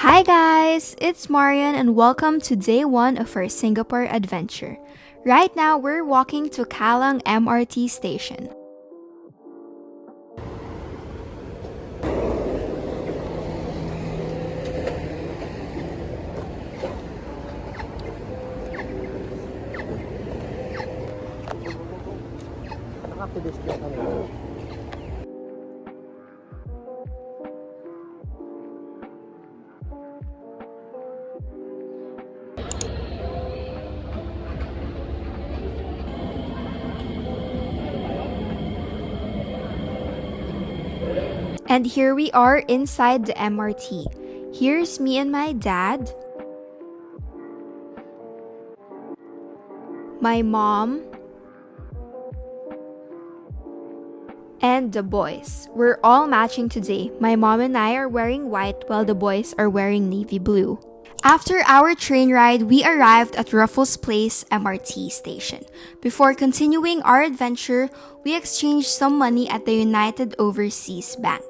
Hi guys, it's Marian and welcome to day 1 of our Singapore adventure. Right now, we're walking to Kallang MRT station. And here we are inside the MRT. Here's me and my dad, my mom, and the boys. We're all matching today. My mom and I are wearing white while the boys are wearing navy blue. After our train ride, we arrived at Ruffles Place MRT station. Before continuing our adventure, we exchanged some money at the United Overseas Bank.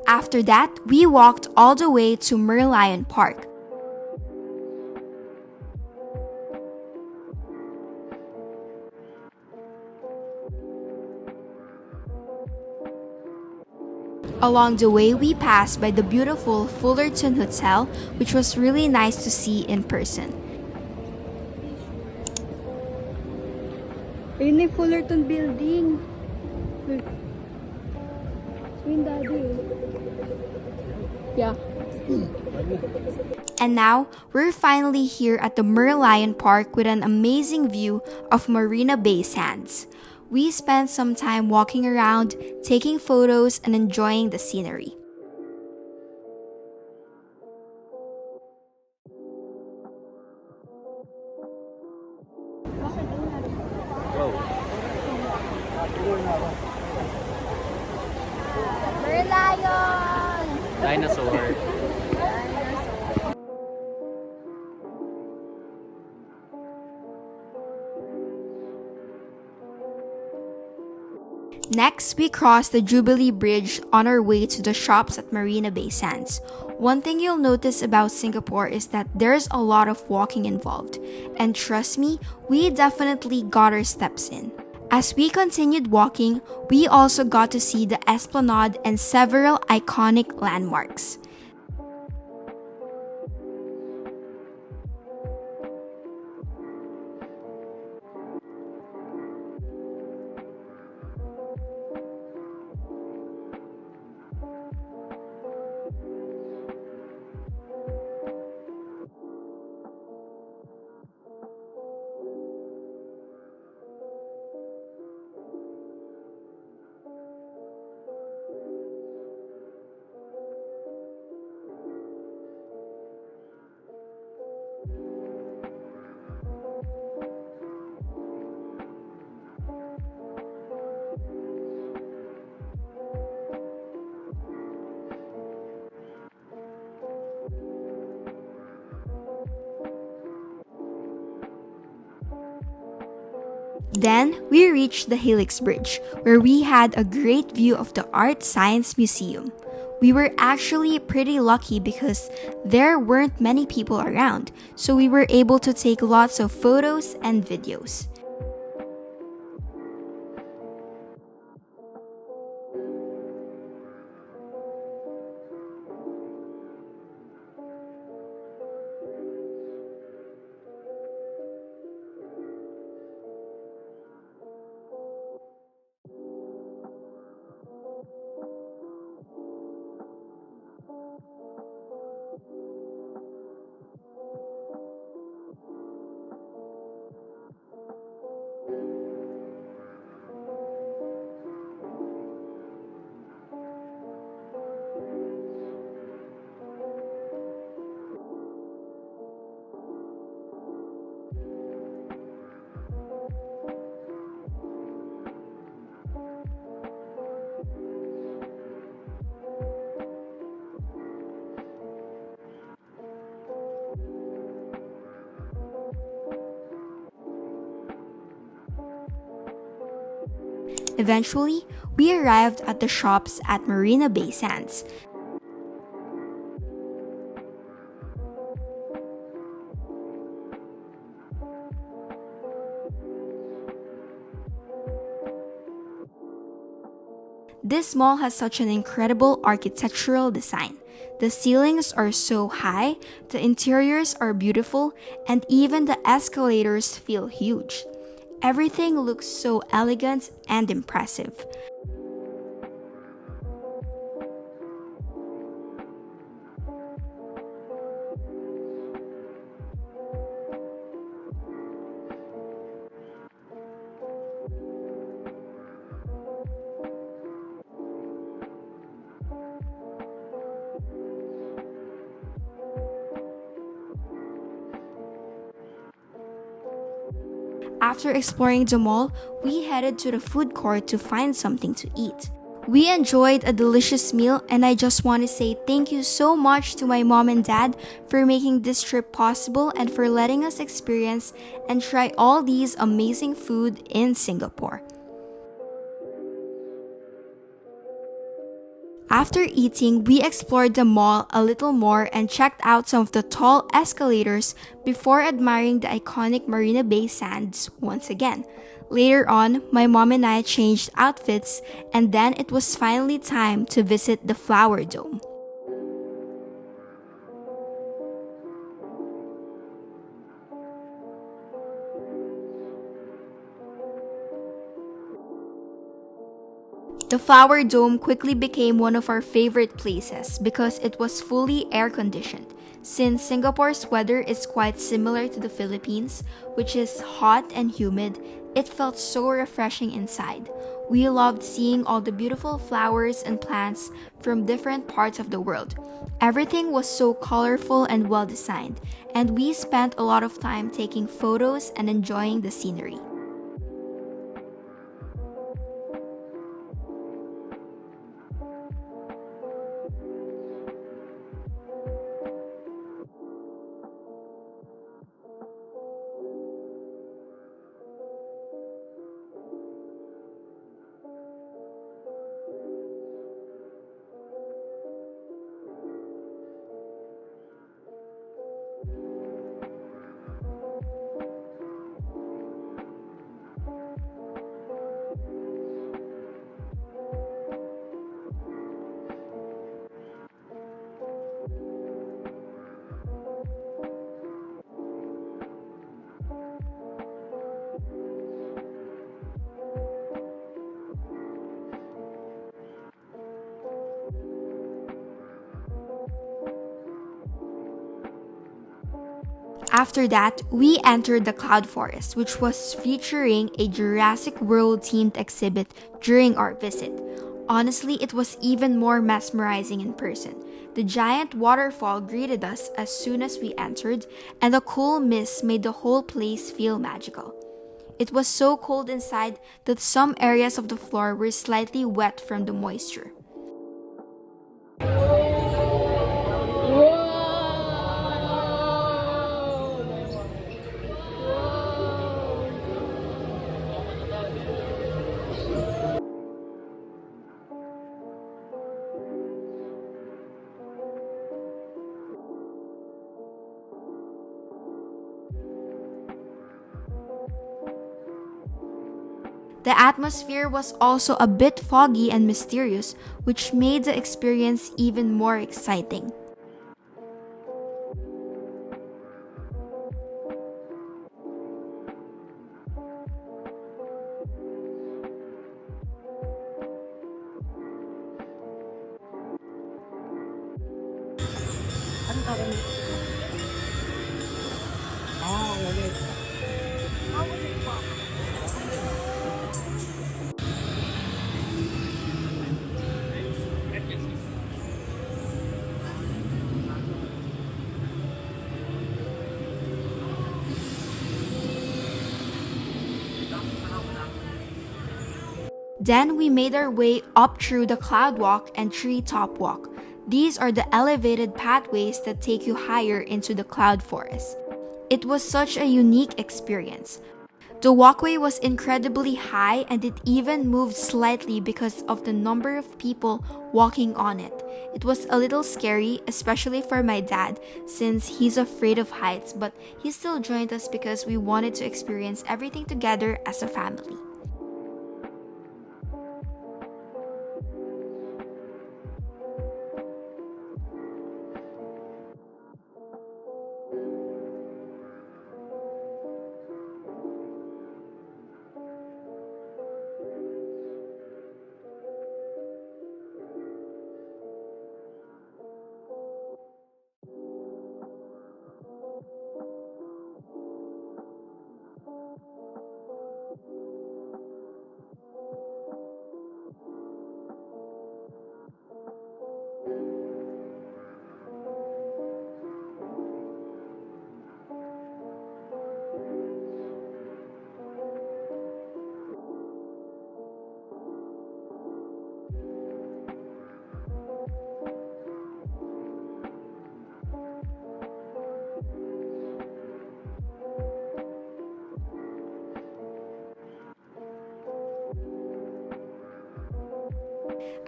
After that, we walked all the way to Merlion Park. Along the way, we passed by the beautiful Fullerton Hotel, which was really nice to see in person. Ayun na yung Fullerton Building. Ayun, Daddy. Yeah. And now, we're finally here at the Merlion Park with an amazing view of Marina Bay Sands. We spent some time walking around, taking photos, and enjoying the scenery. Merlion! Dinosaur. Next, we crossed the Jubilee Bridge on our way to the shops at Marina Bay Sands. One thing you'll notice about Singapore is that there's a lot of walking involved. And trust me, we definitely got our steps in. As we continued walking, we also got to see the Esplanade and several iconic landmarks. Then, we reached the Helix Bridge, where we had a great view of the Art Science Museum. We were actually pretty lucky because there weren't many people around, so we were able to take lots of photos and videos. Eventually, we arrived at the shops at Marina Bay Sands. This mall has such an incredible architectural design. The ceilings are so high, the interiors are beautiful, and even the escalators feel huge. Everything looks so elegant and impressive. After exploring the mall, we headed to the food court to find something to eat. We enjoyed a delicious meal, and I just want to say thank you so much to my mom and dad for making this trip possible and for letting us experience and try all these amazing food in Singapore. After eating, we explored the mall a little more and checked out some of the tall escalators before admiring the iconic Marina Bay Sands once again. Later on, my mom and I changed outfits, and then it was finally time to visit the Flower Dome. The Flower Dome quickly became one of our favorite places because it was fully air conditioned. Since Singapore's weather is quite similar to the Philippines, which is hot and humid, it felt so refreshing inside. We loved seeing all the beautiful flowers and plants from different parts of the world. Everything was so colorful and well designed, and we spent a lot of time taking photos and enjoying the scenery. After that, we entered the Cloud Forest, which was featuring a Jurassic World themed exhibit during our visit. Honestly, it was even more mesmerizing in person. The giant waterfall greeted us as soon as we entered, and the cool mist made the whole place feel magical. It was so cold inside that some areas of the floor were slightly wet from the moisture. The atmosphere was also a bit foggy and mysterious, which made the experience even more exciting. Then we made our way up through the Cloud Walk and Treetop Walk. These are the elevated pathways that take you higher into the cloud forest. It was such a unique experience. The walkway was incredibly high and it even moved slightly because of the number of people walking on it. It was a little scary, especially for my dad, since he's afraid of heights, but he still joined us because we wanted to experience everything together as a family.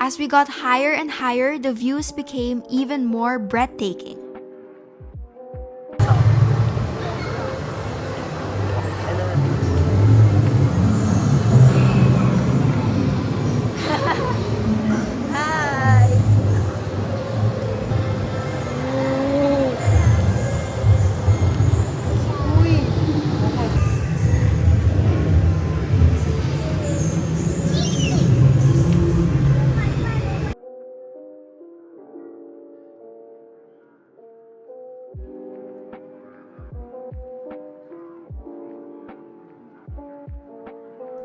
As we got higher and higher, the views became even more breathtaking.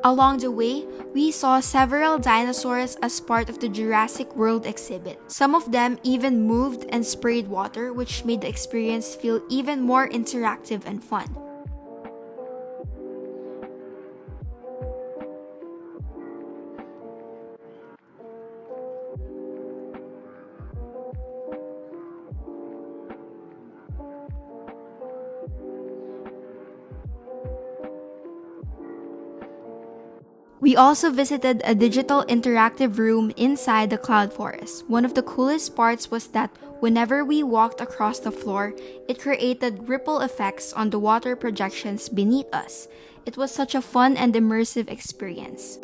Along the way, we saw several dinosaurs as part of the Jurassic World exhibit. Some of them even moved and sprayed water, which made the experience feel even more interactive and fun. We also visited a digital interactive room inside the cloud forest. One of the coolest parts was that whenever we walked across the floor, it created ripple effects on the water projections beneath us. It was such a fun and immersive experience.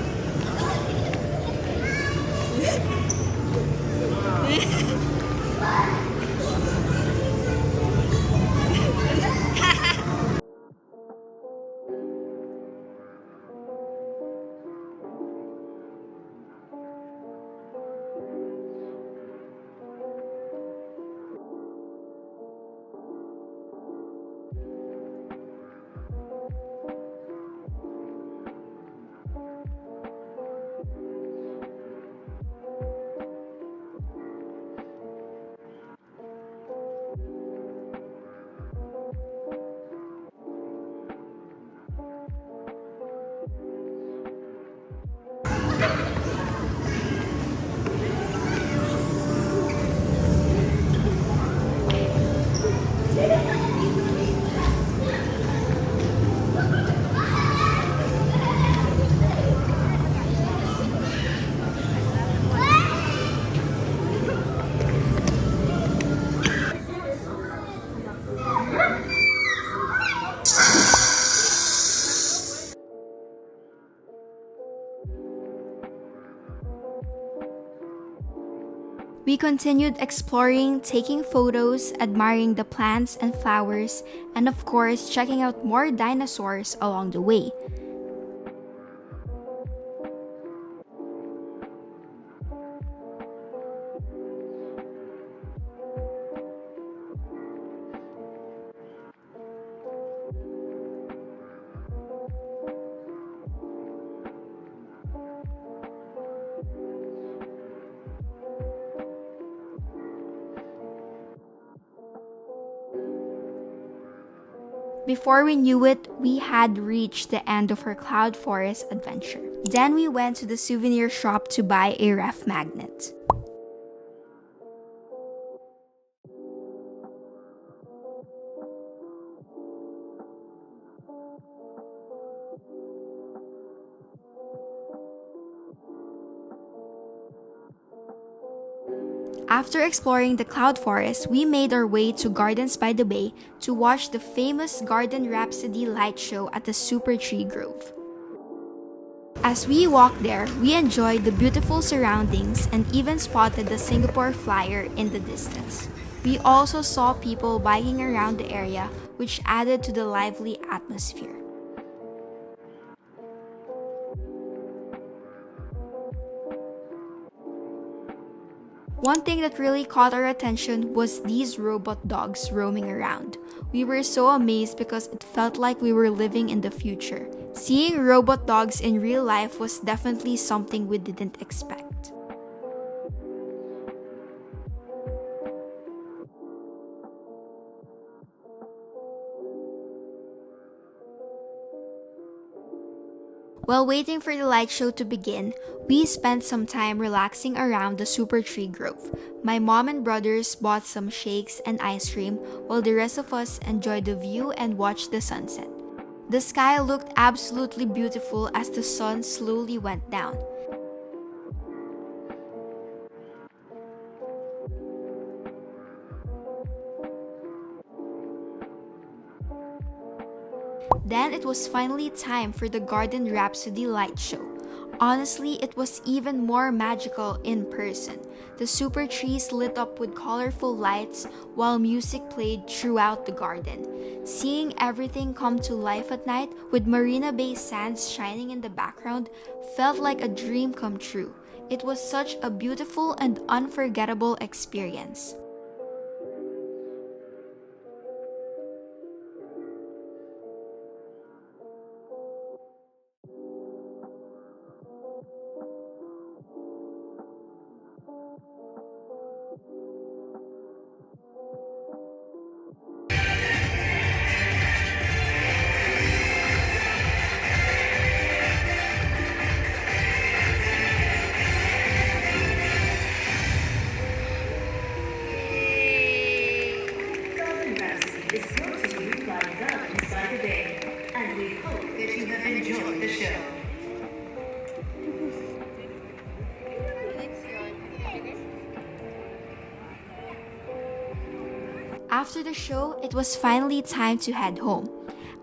We continued exploring, taking photos, admiring the plants and flowers, and of course, checking out more dinosaurs along the way. Before we knew it, we had reached the end of our cloud forest adventure. Then we went to the souvenir shop to buy a ref magnet. After exploring the cloud forest, we made our way to Gardens by the Bay to watch the famous Garden Rhapsody light show at the Super Tree Grove. As we walked there, we enjoyed the beautiful surroundings and even spotted the Singapore Flyer in the distance. We also saw people biking around the area, which added to the lively atmosphere. One thing that really caught our attention was these robot dogs roaming around. We were so amazed because it felt like we were living in the future. Seeing robot dogs in real life was definitely something we didn't expect. While waiting for the light show to begin, we spent some time relaxing around the Super Tree Grove. My mom and brothers bought some shakes and ice cream, while the rest of us enjoyed the view and watched the sunset. The sky looked absolutely beautiful as the sun slowly went down. Then it was finally time for the Garden Rhapsody light show. Honestly, it was even more magical in person. The super trees lit up with colorful lights while music played throughout the garden. Seeing everything come to life at night with Marina Bay Sands shining in the background felt like a dream come true. It was such a beautiful and unforgettable experience. Golden Rhapsody is brought to you by Gardens by the Bay, and we hope that you have enjoyed the show. After the show, it was finally time to head home.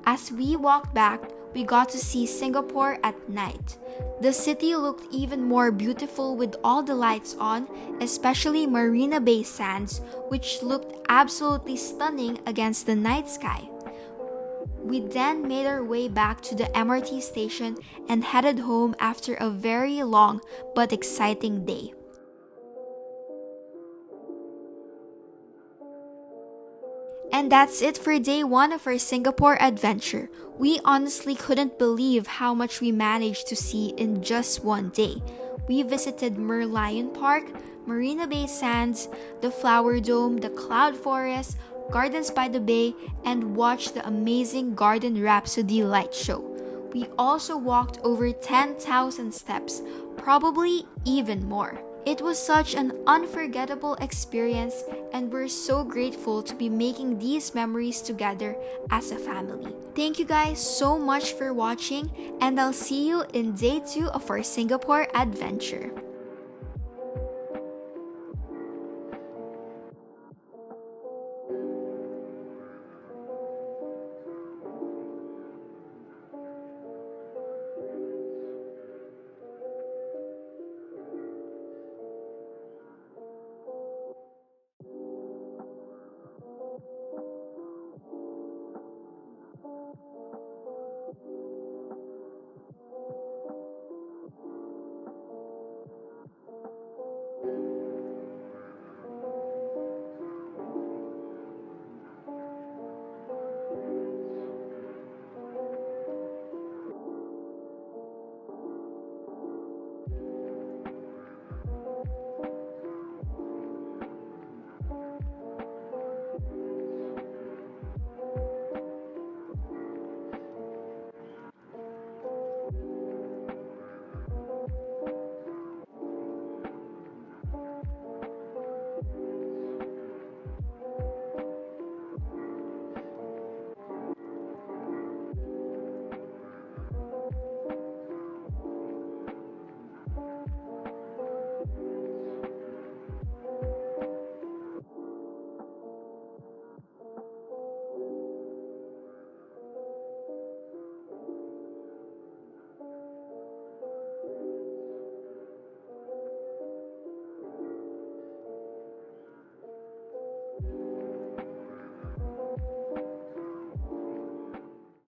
As we walked back, we got to see Singapore at night. The city looked even more beautiful with all the lights on, especially Marina Bay Sands, which looked absolutely stunning against the night sky. We then made our way back to the MRT station and headed home after a very long but exciting day. And that's it for day 1 of our Singapore adventure. We honestly couldn't believe how much we managed to see in just one day. We visited Merlion Park, Marina Bay Sands, the Flower Dome, the Cloud Forest, Gardens by the Bay, and watched the amazing Garden Rhapsody light show. We also walked over 10,000 steps, probably even more. It was such an unforgettable experience, and we're so grateful to be making these memories together as a family. Thank you guys so much for watching, and I'll see you in day 2 of our Singapore adventure.